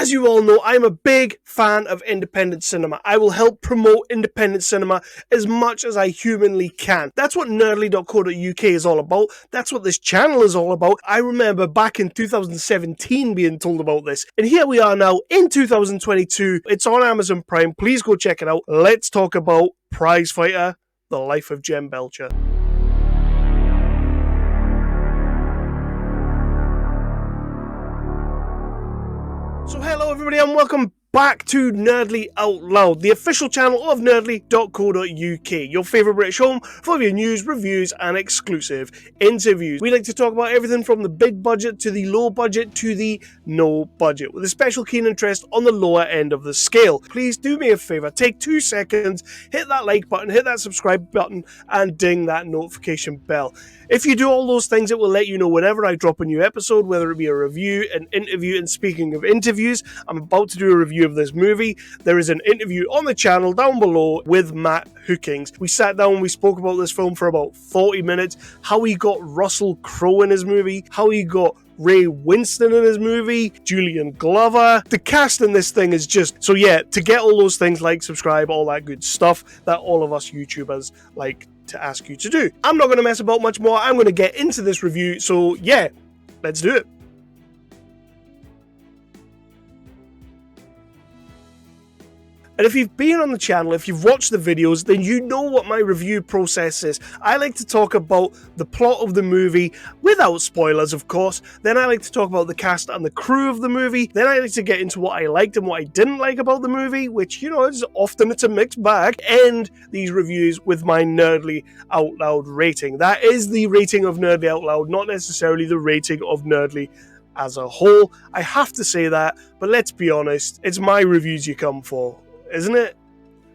As you all know, I'm a big fan of independent cinema. I will help promote independent cinema as much as I humanly can. That's what nerdly.co.uk is all about. That's what this channel is all about. I remember back in 2017 being told about this. And here we are now in 2022. It's on Amazon Prime. Please go check it out. Let's talk about Prizefighter, The Life of Jem Belcher. So hello everybody and welcome back to Nerdly Out Loud, the official channel of nerdly.co.uk, your favourite British home for your news, reviews and exclusive interviews. We like to talk about everything from the big budget to the low budget to the no budget, with a special keen interest on the lower end of the scale. Please do me a favour, take 2 seconds, hit that like button, hit that subscribe button and ding that notification bell. If you do all those things, it will let you know whenever I drop a new episode, whether it be a review, an interview, and speaking of interviews, I'm about to do a review of this movie. There is an interview on the channel down below with Matt Hookings. We sat down and we spoke about this film for about 40 minutes, how he got Russell Crowe in his movie, how he got Ray Winston in his movie, Julian Glover. The cast in this thing is just... So yeah, to get all those things, like, subscribe, all that good stuff that all of us YouTubers like to ask you to do. I'm not going to mess about much more. I'm going to get into this review. So yeah, let's do it. And if you've been on the channel, if you've watched the videos, then you know what my review process is. I like to talk about the plot of the movie, without spoilers of course. Then I like to talk about the cast and the crew of the movie. Then I like to get into what I liked and what I didn't like about the movie, which, you know, is often it's a mixed bag. End these reviews with my Nerdly Out Loud rating. That is the rating of Nerdly Out Loud, not necessarily the rating of Nerdly as a whole. I have to say that, but let's be honest, it's my reviews you come for, isn't it?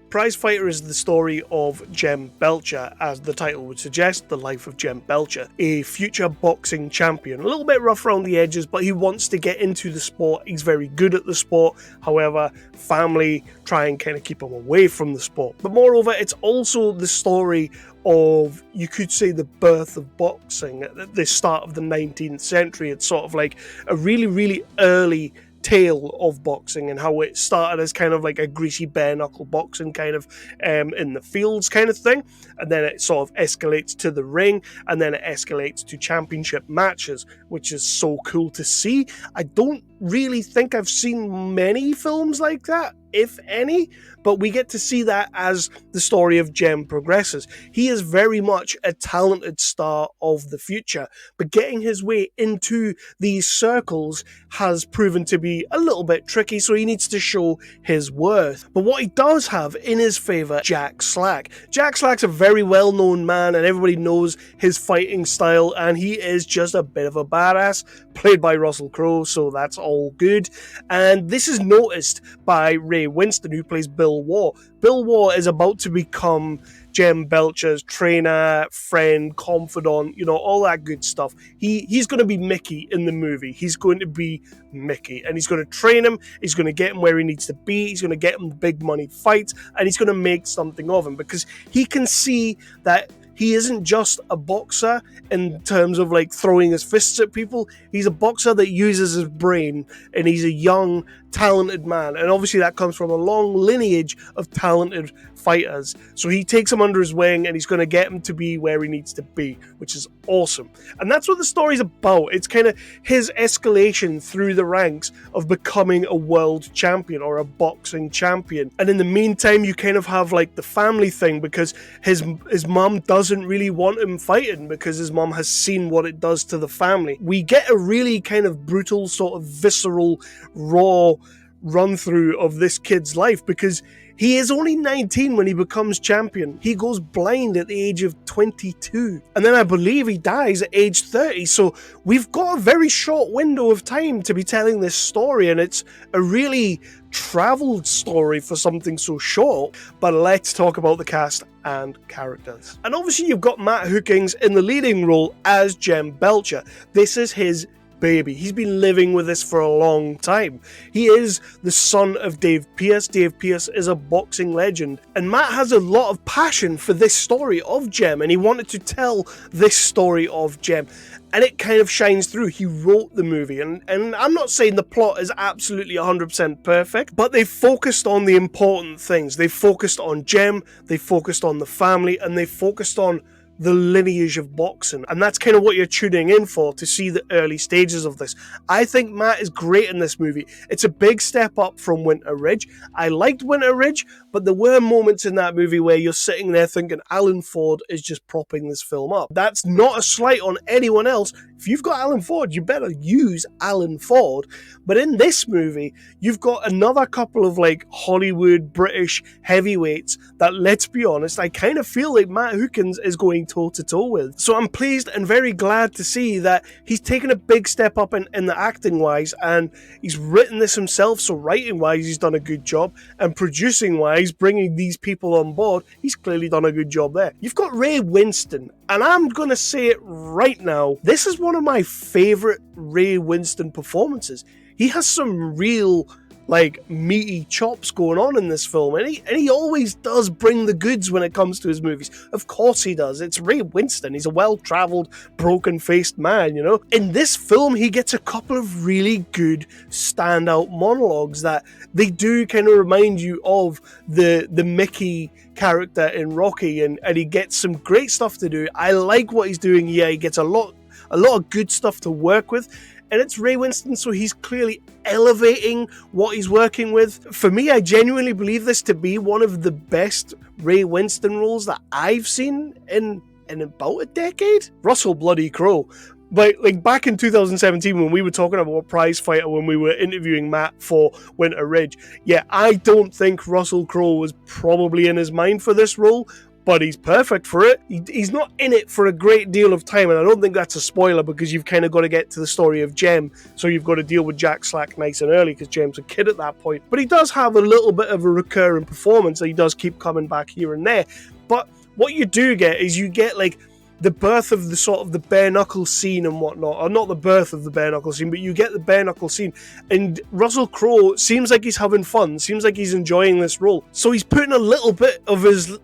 Prizefighter is the story of Jem Belcher, as the title would suggest, the life of Jem Belcher, a future boxing champion. A little bit rough around the edges, but he wants to get into the sport. He's very good at the sport. However, family try and kind of keep him away from the sport. But moreover, it's also the story of, you could say, the birth of boxing at the start of the 19th century. It's sort of like a really, really early tale of boxing and how it started as kind of like a greasy bare knuckle boxing kind of in the fields kind of thing, and then it sort of escalates to the ring, and then it escalates to championship matches, which is so cool to see. I don't really think I've seen many films like that, if any, but we get to see that as the story of Jem progresses. He is very much a talented star of the future, but getting his way into these circles has proven to be a little bit tricky, so he needs to show his worth. But what he does have in his favour, Jack Slack. Jack Slack's a very well-known man, and everybody knows his fighting style, and he is just a bit of a badass, played by Russell Crowe, so that's all good. And this is noticed by Ray Winston, who plays Bill Waugh. Bill Waugh is about to become Jem Belcher's trainer, friend, confidant, you know, all that good stuff. He's going to be Mickey in the movie. He's going to be Mickey, and he's going to train him. He's going to get him where he needs to be. He's going to get him the big money fights, and he's going to make something of him, because he can see that he isn't just a boxer in terms of like throwing his fists at people. He's a boxer that uses his brain, and he's a young, talented man. And obviously that comes from a long lineage of talented fighters. So he takes him under his wing, and he's going to get him to be where he needs to be, which is awesome. And that's what the story's about. It's kind of his escalation through the ranks of becoming a world champion or a boxing champion. And in the meantime, you kind of have like the family thing, because his mum doesn't really want him fighting, because his mum has seen what it does to the family. We get a really kind of brutal, sort of visceral, raw run through of this kid's life, because he is only 19 when he becomes champion. He goes blind at the age of 22. And then I believe he dies at age 30. So we've got a very short window of time to be telling this story, and it's a really travelled story for something so short. But let's talk about the cast and characters. And obviously you've got Matt Hookings in the leading role as Jem Belcher. This is his baby. He's been living with this for a long time. He is the son of Dave Pierce. Dave Pierce is a boxing legend. And Matt has a lot of passion for this story of Jem, and he wanted to tell this story of Jem. And it kind of shines through. He wrote the movie, and I'm not saying the plot is absolutely 100% perfect, but they focused on the important things. They focused on Jem, they focused on the family, and they focused on the lineage of boxing. And that's kind of what you're tuning in for, to see the early stages of this. I think Matt is great in this movie. It's a big step up from Winter Ridge. I liked Winter Ridge, but there were moments in that movie where you're sitting there thinking Alan Ford is just propping this film up. That's not a slight on anyone else. If you've got Alan Ford, you better use Alan Ford. But in this movie, you've got another couple of like Hollywood British heavyweights that, let's be honest, I kind of feel like Matt Hookings is going toe-to-toe with. So I'm pleased and very glad to see that he's taken a big step up in the acting-wise, and he's written this himself, so writing-wise he's done a good job, and producing-wise, bringing these people on board, he's clearly done a good job there. You've got Ray Winston, and I'm going to say it right now, this is one of my favourite Ray Winston performances. He has some real like meaty chops going on in this film, and he always does bring the goods when it comes to his movies. Of course he does. It's Ray Winston. He's a well-travelled, broken-faced man, you know. In this film, he gets a couple of really good standout monologues that they do kind of remind you of the Mickey character in Rocky, and he gets some great stuff to do. I like what he's doing here. He gets a lot of good stuff to work with. And it's Ray Winston, so he's clearly elevating what he's working with. For me, I genuinely believe this to be one of the best Ray Winston roles that I've seen in about a decade. Russell bloody Crowe. But like back in 2017 when we were talking about Prizefighter, when we were interviewing Matt for Winter Ridge, yeah, I don't think Russell Crowe was probably in his mind for this role, but he's perfect for it. He's not in it for a great deal of time, and I don't think that's a spoiler because you've kind of got to get to the story of Jem, so you've got to deal with Jack Slack nice and early because Jem's a kid at that point. But he does have a little bit of a recurring performance, and he does keep coming back here and there. But what you do get is you get like the birth of the sort of the bare knuckle scene and whatnot, or not the birth of the bare knuckle scene, but you get the bare knuckle scene, and Russell Crowe seems like he's having fun, seems like he's enjoying this role. So he's putting a little bit of his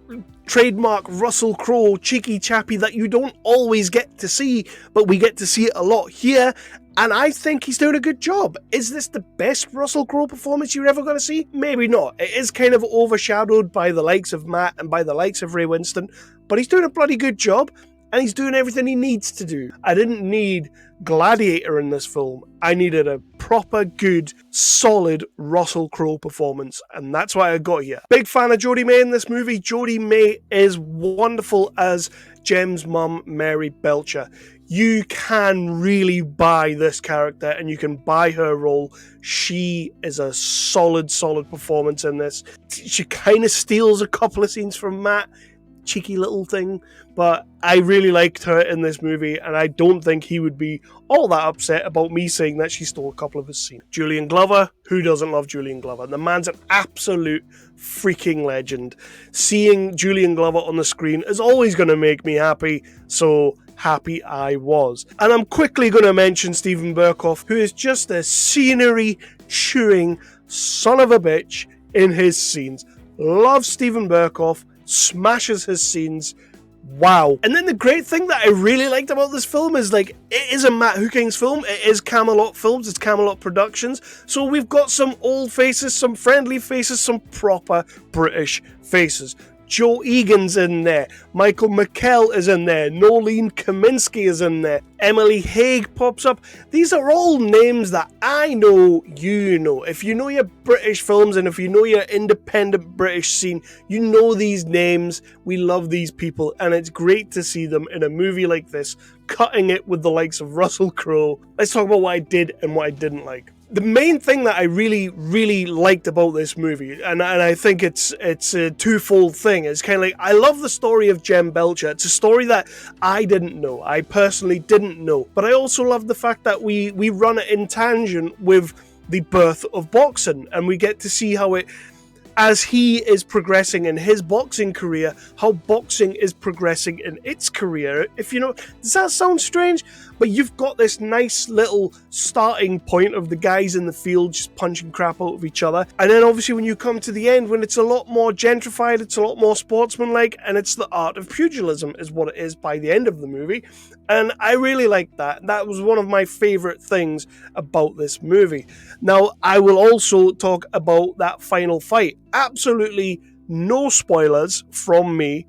trademark Russell Crowe cheeky chappy that you don't always get to see, but we get to see it a lot here, and I think he's doing a good job. Is this the best Russell Crowe performance you're ever going to see? Maybe not. It is kind of overshadowed by the likes of Matt and by the likes of Ray Winston, but he's doing a bloody good job. And he's doing everything he needs to do. I didn't need Gladiator in this film. I needed a proper, good, solid Russell Crowe performance. And that's why I got here. Big fan of Jodie May in this movie. Jodie May is wonderful as Jem's mum, Mary Belcher. You can really buy this character and you can buy her role. She is a solid performance in this. She kind of steals a couple of scenes from Matt. Cheeky little thing, but I really liked her in this movie, and I don't think he would be all that upset about me saying that she stole a couple of his scenes. Julian Glover, who doesn't love Julian Glover? The man's an absolute freaking legend. Seeing Julian Glover on the screen is always going to make me happy, so happy I was. And I'm quickly going to mention Steven Berkoff, who is just a scenery-chewing son of a bitch in his scenes. Love Steven Berkoff. Smashes his scenes. Wow. And then the great thing that I really liked about this film is, like, it is a Matt Hookings film. It is Camelot Films. It's Camelot Productions. So we've got some old faces, some friendly faces, some proper British faces. Joe Egan's in there. Michael McKell is in there. Nolene Kaminsky is in there. Emily Haig pops up. These are all names that I know you know. If you know your British films and if you know your independent British scene, you know these names. We love these people, and it's great to see them in a movie like this, cutting it with the likes of Russell Crowe. Let's talk about what I did and what I didn't like. The main thing that I really liked about this movie, and I think it's a twofold thing, is kind of like, I love the story of Jem Belcher. It's a story that I didn't know. I personally didn't know. But I also love the fact that we run it in tangent with the birth of boxing, and we get to see how it... as he is progressing in his boxing career, how boxing is progressing in its career. If you know, does that sound strange? But you've got this nice little starting point of the guys in the field just punching crap out of each other. And then obviously when you come to the end, when it's a lot more gentrified, it's a lot more sportsmanlike, and it's the art of pugilism is what it is by the end of the movie. And I really liked that. That was one of my favorite things about this movie. Now, I will also talk about that final fight. Absolutely no spoilers from me.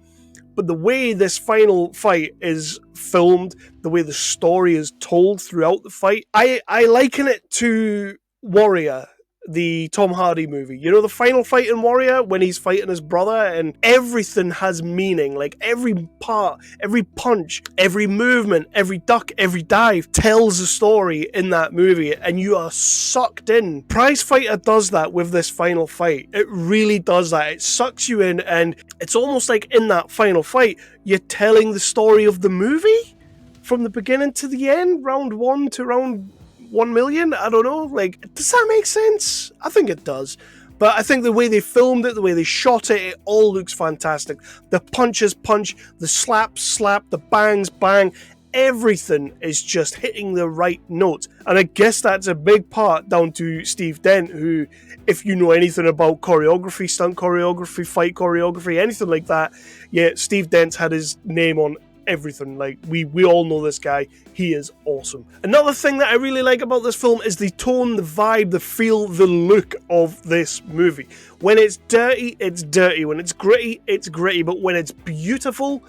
But the way this final fight is filmed, the way the story is told throughout the fight, I liken it to Warrior, the Tom Hardy movie. You know the final fight in Warrior when he's fighting his brother and everything has meaning. Like every part, every punch, every movement, every duck, every dive tells a story in that movie and you are sucked in. Prizefighter does that with this final fight. It really does that. It sucks you in and it's almost like in that final fight, you're telling the story of the movie from the beginning to the end, round 1 to round 1 million? I don't know. Like, does that make sense? I think it does. But I think the way they filmed it, the way they shot it, it all looks fantastic. The punches punch, the slaps slap, the bangs bang. Everything is just hitting the right notes. And I guess that's a big part down to Steve Dent, who, if you know anything about choreography, stunt choreography, fight choreography, anything like that, yeah, Steve Dent's had his name on everything. Like, we all know this guy. He is awesome. Another thing that I really like about this film is the tone, the vibe, the feel, the look of this movie. When it's dirty, it's dirty. When it's gritty, it's gritty. But when it's beautiful,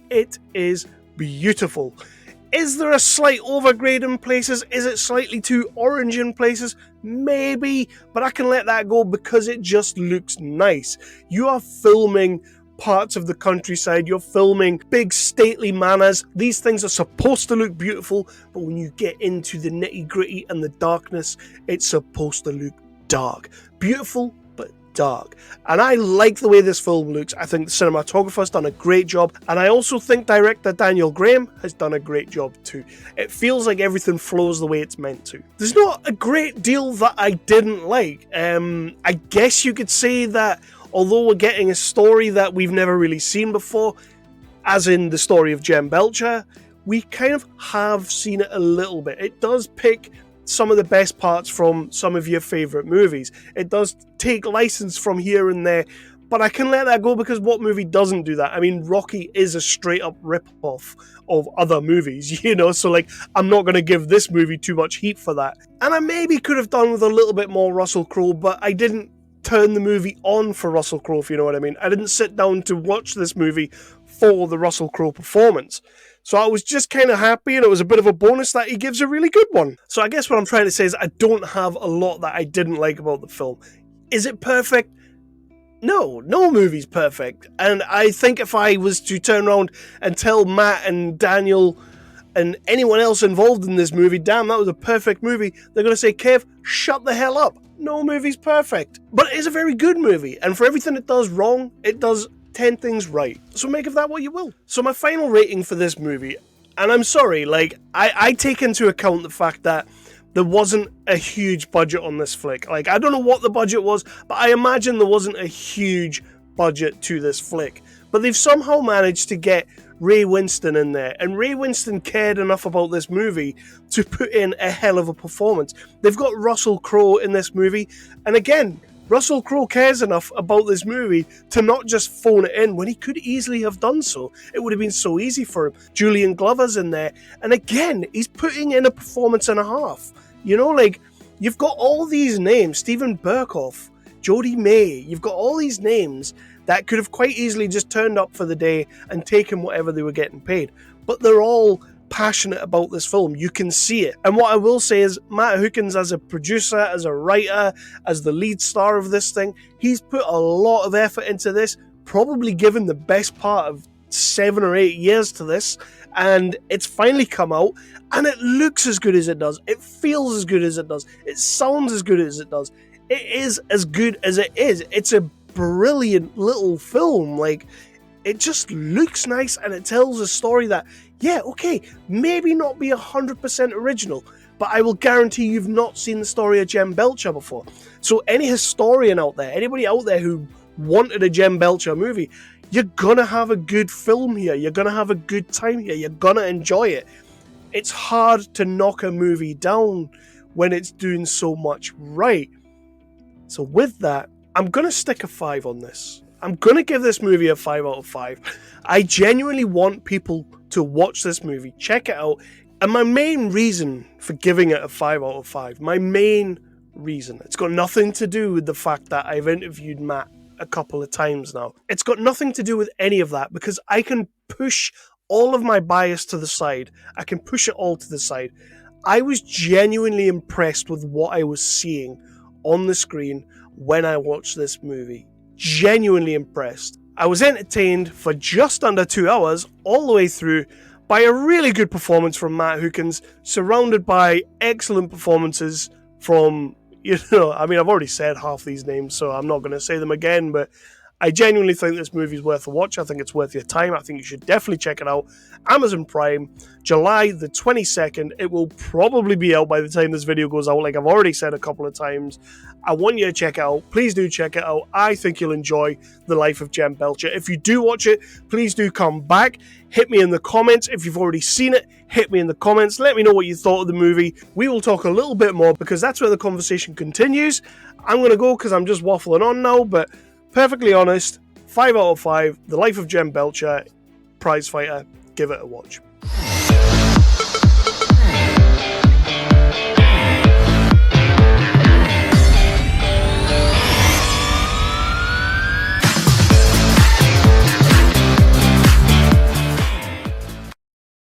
it is beautiful. Is there a slight overgrade in places? Is it slightly too orange in places? Maybe, but I can let that go because it just looks nice. You are filming parts of the countryside, you're filming big stately manors. These things are supposed to look beautiful, but when you get into the nitty gritty and the darkness, it's supposed to look dark. Beautiful, but dark. And I like the way this film looks. I think the cinematographer's done a great job, and I also think director Daniel Graham has done a great job too. It feels like everything flows the way it's meant to. There's not a great deal that I didn't like. I guess you could say that although we're getting a story that we've never really seen before, as in the story of Jem Belcher, we kind of have seen it a little bit. It does pick some of the best parts from some of your favourite movies. It does take license from here and there, but I can let that go because what movie doesn't do that? I mean, Rocky is a straight up rip-off of other movies, you know, so like, I'm not going to give this movie too much heat for that. And I maybe could have done with a little bit more Russell Crowe, but I didn't turn the movie on for Russell Crowe, if you know what I mean. I didn't sit down to watch this movie for the Russell Crowe performance. So I was just kind of happy, and it was a bit of a bonus that he gives a really good one. So I guess what I'm trying to say is I don't have a lot that I didn't like about the film. Is it perfect? No movie's perfect. And I think if I was to turn around and tell Matt and Daniel and anyone else involved in this movie, damn, that was a perfect movie, they're going to say, Kev, shut the hell up. No movie's perfect. But it is a very good movie, and for everything it does wrong, it does 10 things right. So make of that what you will. So my final rating for this movie, and I'm sorry, like, I take into account the fact that there wasn't a huge budget on this flick. Like, I don't know what the budget was, but I imagine there wasn't a huge budget to this flick. But they've somehow managed to get Ray Winstone in there, and Ray Winstone cared enough about this movie to put in a hell of a performance. They've got Russell Crowe in this movie, and again, Russell Crowe cares enough about this movie to not just phone it in when he could easily have done so. It would have been so easy for him. Julian Glover's in there, and again, he's putting in a performance and a half. You know, like, you've got all these names, Stephen Burkoff, Jodie May, you've got all these names that could have quite easily just turned up for the day and taken whatever they were getting paid. But they're all passionate about this film. You can see it. And what I will say is Matt Hookings, as a producer, as a writer, as the lead star of this thing, he's put a lot of effort into this, probably given the best part of 7 or 8 years to this, and it's finally come out, and it looks as good as it does. It feels as good as it does. It sounds as good as it does. It is as good as it is. It's a brilliant little film. Like, it just looks nice, and it tells a story that, yeah, okay, maybe not be 100% original, but but I will guarantee you've not seen the story of Jem Belcher before. So any historian out there, anybody out there who wanted a Jem Belcher movie, you're gonna have a good film here. You're gonna have a good time here. You're gonna enjoy it. It's hard to knock a movie down when it's doing so much right. So with that, I'm gonna stick a 5 on this. I'm gonna give this movie a 5 out of 5. I genuinely want people to watch this movie, check it out. And my main reason for giving it a 5 out of 5, my main reason, it's got nothing to do with the fact that I've interviewed Matt a couple of times now. It's got nothing to do with any of that, because I can push all of my bias to the side. I can push it all to the side. I was genuinely impressed with what I was seeing on the screen when I watched this movie. Genuinely impressed. I was entertained for just under 2 hours, all the way through, by a really good performance from Matt Hookings, surrounded by excellent performances from, I've already said half these names, so I'm not going to say them again, but I genuinely think this movie is worth a watch. I think it's worth your time. I think you should definitely check it out. Amazon Prime, July the 22nd. It will probably be out by the time this video goes out, like I've already said a couple of times. I want you to check it out. Please do check it out. I think you'll enjoy The Life of Jem Belcher. If you do watch it, please do come back. Hit me in the comments. If you've already seen it, hit me in the comments. Let me know what you thought of the movie. We will talk a little bit more, because that's where the conversation continues. I'm going to go because I'm just waffling on now, but perfectly honest, 5 out of 5, The Life of Jem Belcher, Prizefighter, give it a watch.